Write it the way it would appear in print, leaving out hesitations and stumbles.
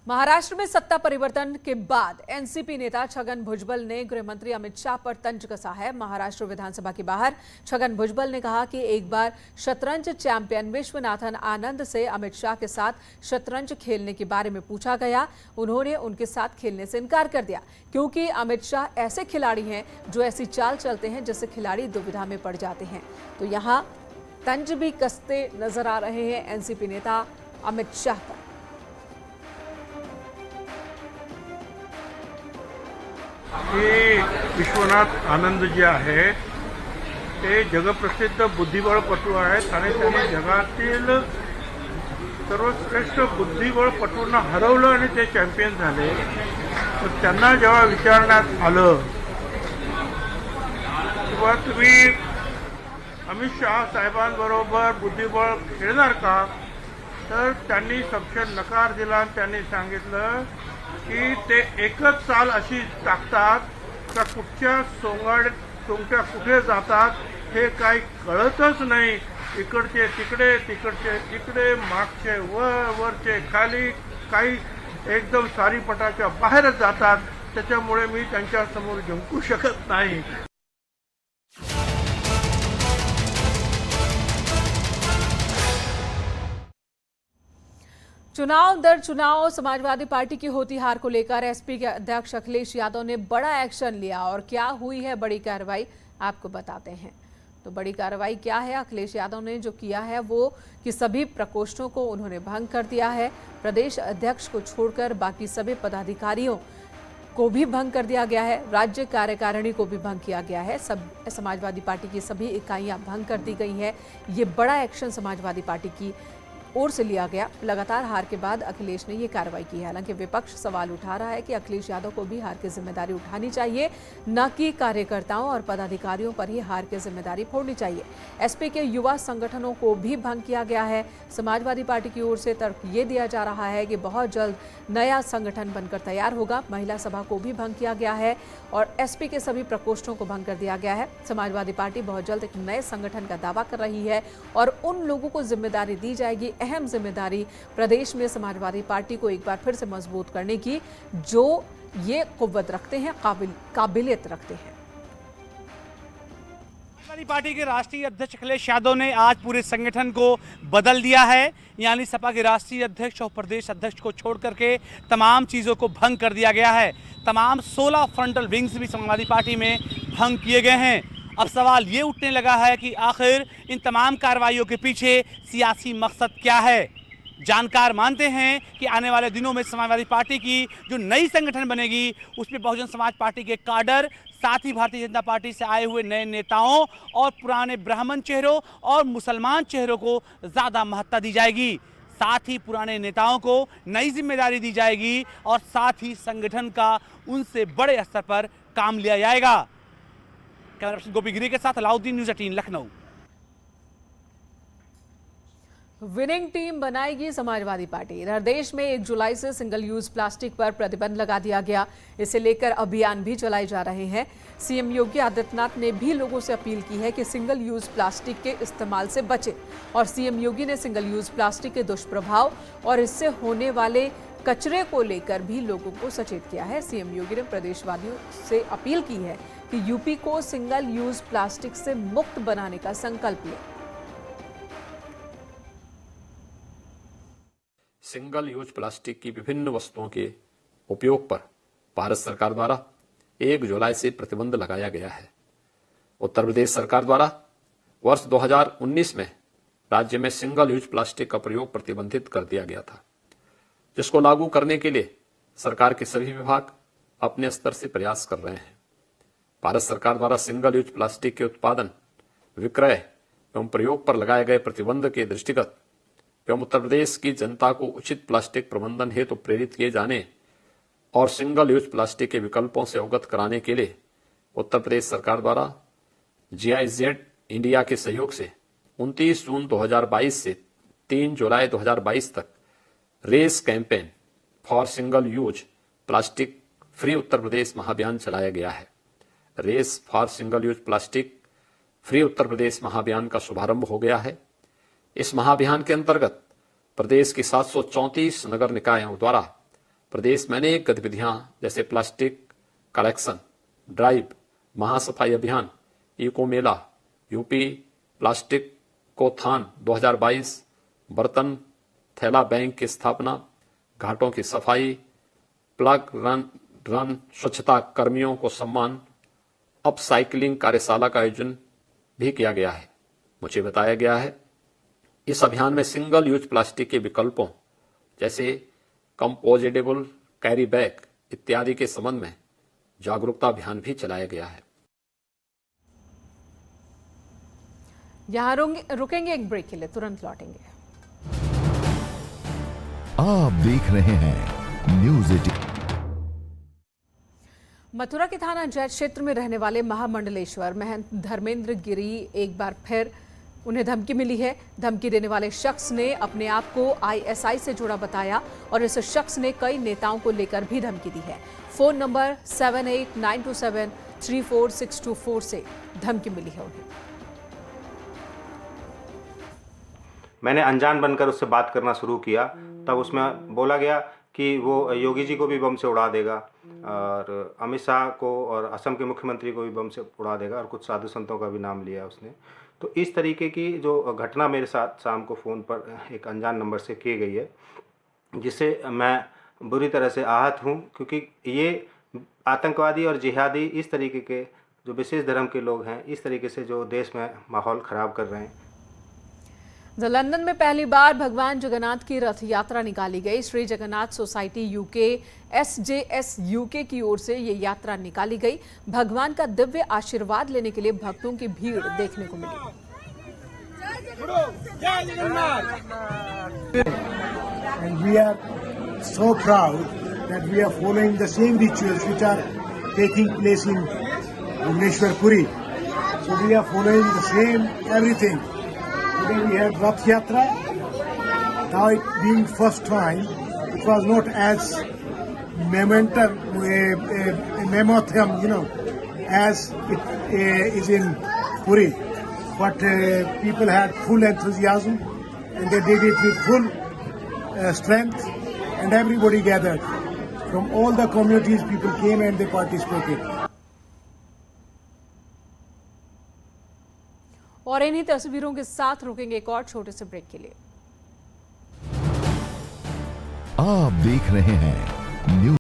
महाराष्ट्र में सत्ता परिवर्तन के बाद एनसीपी नेता छगन भुजबल ने गृह मंत्री अमित शाह पर तंज कसा है। महाराष्ट्र विधानसभा के बाहर छगन भुजबल ने कहा कि एक बार शतरंज चैंपियन विश्वनाथन आनंद से अमित शाह के साथ शतरंज खेलने के बारे में पूछा गया। उन्होंने उनके साथ खेलने से इनकार कर दिया क्योंकि अमित शाह ऐसे खिलाड़ी हैं जो ऐसी चाल चलते हैं जिससे खिलाड़ी दुविधा में पड़ जाते हैं। तो यहाँ तंज भी कसते नजर आ रहे हैं एनसीपी नेता अमित शाह पर। विश्वनाथ आनंद जे आहे ते जगप्रसिद्ध बुद्धिबळपटू आहेत आणि त्यांनी जगातील सर्वश्रेष्ठ बुद्धिबळपटूंना हरवलं आणि ते चॅम्पियन झाले। तर त्यांना जेव्हा विचारण्यात आलं तेव्हा तुम्ही अमित शाह साहेबांबरोबर बुद्धिबळ खेळणार का, तर त्यांनी सपशेल नकार दिला आणि त्यांनी सांगितलं की ते एकच चाल अशी टाकतात का कुठच्या सोंगट्या कुठे जातात हे काही कळतच नाही। इकडचे तिकडे तिकडचे इकडे मागचे वर वरचे खाली काही एकदम सारीपटाच्या बाहेरच जातात। त्याच्यामुळे मी त्यांच्या समोर जिंकू शकत नाही। चुनाव दर चुनाव समाजवादी पार्टी की होती हार को लेकर एसपी के अध्यक्ष अखिलेश यादव ने बड़ा एक्शन लिया और क्या हुई है बड़ी कार्रवाई आपको बताते हैं। तो बड़ी कार्रवाई क्या है, अखिलेश यादव ने जो किया है वो कि सभी प्रकोष्ठों को उन्होंने भंग कर दिया है। प्रदेश अध्यक्ष को छोड़कर बाकी सभी पदाधिकारियों को भी भंग कर दिया गया है। राज्य कार्यकारिणी को भी भंग किया गया है। सब समाजवादी पार्टी की सभी इकाइयां भंग कर दी गई है। ये बड़ा एक्शन समाजवादी पार्टी की ओर से लिया गया। लगातार हार के बाद अखिलेश ने ये कार्रवाई की है। हालांकि विपक्ष सवाल उठा रहा है कि अखिलेश यादव को भी हार की जिम्मेदारी उठानी चाहिए, न कि कार्यकर्ताओं और पदाधिकारियों पर ही हार की जिम्मेदारी फोड़नी चाहिए। एसपी के युवा संगठनों को भी भंग किया गया है। समाजवादी पार्टी की ओर से तर्क ये दिया जा रहा है कि बहुत जल्द नया संगठन बनकर तैयार होगा। महिला सभा को भी भंग किया गया है और एसपी के सभी प्रकोष्ठों को भंग कर दिया गया है। समाजवादी पार्टी बहुत जल्द एक नए संगठन का दावा कर रही है और उन लोगों को जिम्मेदारी दी जाएगी, अहम जिम्मेदारी प्रदेश में समाजवादी पार्टी को एक बार फिर से मजबूत करने की, जो ये कुव्वत रखते हैं, काबिलियत रखते हैं। समाजवादी पार्टी के राष्ट्रीय अध्यक्ष अखिलेश यादव ने आज पूरे संगठन को बदल दिया है। यानी सपा के राष्ट्रीय अध्यक्ष और प्रदेश अध्यक्ष को छोड़ करके तमाम चीज़ों को भंग कर दिया गया है। तमाम 16 फ्रंटल विंग्स भी समाजवादी पार्टी में भंग किए गए हैं। अब सवाल ये उठने लगा है कि आखिर इन तमाम कार्रवाइयों के पीछे सियासी मकसद क्या है। जानकार मानते हैं कि आने वाले दिनों में समाजवादी पार्टी की जो नई संगठन बनेगी उसमें बहुजन समाज पार्टी के काडर, साथ ही भारतीय जनता पार्टी से आए हुए नए नेताओं और पुराने ब्राह्मण चेहरों और मुसलमान चेहरों को ज़्यादा महत्ता दी जाएगी। साथ ही पुराने नेताओं को नई जिम्मेदारी दी जाएगी और साथ ही संगठन का उनसे बड़े स्तर पर काम लिया जाएगा। कैमरा पर्सन गोपी गिरी के साथ Alauddin, news 18 Lucknow. Winning team बनाएगी समाजवादी पार्टी। इधर देश में 1 जुलाई से सिंगल यूज प्लास्टिक पर प्रतिबंध लगा दिया गया। इसे लेकर अभियान भी चलाए जा रहे हैं। सीएम योगी आदित्यनाथ ने भी लोगों से अपील की है कि सिंगल यूज प्लास्टिक के इस्तेमाल से बचें और सीएम योगी ने सिंगल यूज प्लास्टिक के दुष्प्रभाव और इससे होने वाले कचरे को लेकर भी लोगों को सचेत किया है। सीएम योगी ने प्रदेशवासियों से अपील की है कि यूपी को सिंगल यूज प्लास्टिक से मुक्त बनाने का संकल्प ले। सिंगल यूज प्लास्टिक की विभिन्न वस्तुओं के उपयोग पर भारत सरकार द्वारा 1 जुलाई से प्रतिबंध लगाया गया है। उत्तर प्रदेश सरकार द्वारा वर्ष 2019 में राज्य में सिंगल यूज प्लास्टिक का प्रयोग प्रतिबंधित कर दिया गया था, जिसको लागू करने के लिए सरकार के सभी विभाग अपने स्तर से प्रयास कर रहे हैं। भारत सरकार द्वारा सिंगल यूज प्लास्टिक के उत्पादन, विक्रय एवं प्रयोग पर लगाए गए प्रतिबंध के दृष्टिगत एवं उत्तर प्रदेश की जनता को उचित प्लास्टिक प्रबंधन हेतु प्रेरित किए जाने और सिंगल यूज प्लास्टिक के विकल्पों से अवगत कराने के लिए उत्तर प्रदेश सरकार द्वारा GIZ इंडिया के सहयोग से 29 जून 2022 से 3 जुलाई 2022 तक race campaign for single use plastic free Uttar Pradesh महाअभियान चलाया गया है। Race for single use plastic free Uttar Pradesh महाअभियान का शुभारंभ हो गया है। इस महाअभियान के अंतर्गत प्रदेश की 734 नगर निकायों द्वारा प्रदेश में अनेक गतिविधियां जैसे प्लास्टिक कलेक्शन ड्राइव, महासफाई अभियान, इको मेला, यूपी प्लास्टिक कोथान 2022, बर्तन थैला बैंक की स्थापना, घाटों की सफाई, प्लग रन स्वच्छता कर्मियों को सम्मान, अपसाइक्लिंग कार्यशाला का आयोजन भी किया गया है। मुझे बताया गया है इस अभियान में सिंगल यूज प्लास्टिक के विकल्पों जैसे कंपोजिटेबल कैरी बैग इत्यादि के संबंध में जागरूकता अभियान भी चलाया गया है। यहाँ रुकेंगे एक ब्रेक के लिए, तुरंत लौटेंगे। आप देख रहे हैं न्यूज़ 18। मथुरा के थाना जैत क्षेत्र में रहने वाले महामंडलेश्वर महंत धर्मेंद्र गिरी एक बार फिर उन्हें धमकी मिली है। धमकी देने वाले शख्स ने अपने आप को आईएसआई से जुड़ा बताया और इस शख्स ने कई नेताओं को लेकर भी धमकी दी है। फोन नंबर 7892734624 से धमकी मिली है उन्हें। मैंने अनजान बनकर उससे बात करना शुरू किया, तब उसमें बोला गया कि वो योगी जी को भी बम से उड़ा देगा और अमित शाह को और असम के मुख्यमंत्री को भी बम से उड़ा देगा और कुछ साधु संतों का भी नाम लिया उसने। तो इस तरीके की जो घटना मेरे साथ शाम को फ़ोन पर एक अनजान नंबर से की गई है, जिससे मैं बुरी तरह से आहत हूँ, क्योंकि ये आतंकवादी और जिहादी इस तरीके के जो विशेष धर्म के लोग हैं, इस तरीके से जो देश में माहौल ख़राब कर रहे हैं। लंदन में पहली बार भगवान जगन्नाथ की रथ यात्रा निकाली गई। Shri Jagannath society UK SJS UK की ओर से ये यात्रा निकाली गई। भगवान का दिव्य आशीर्वाद लेने के लिए भक्तों की भीड़ देखने को मिली। And we are so proud that we are following the same rituals which are taking place in Bhubaneswar Puri. So we are following the same everything. Today we had Rath Yatra. Now it being first time, it was not as mammothum, as it is in Puri. But people had full enthusiasm and they did it with full strength, and everybody gathered. From all the communities, people came and they participated. और इन्हीं तस्वीरों के साथ रुकेंगे एक और छोटे से ब्रेक के लिए। आप देख रहे हैं न्यूज़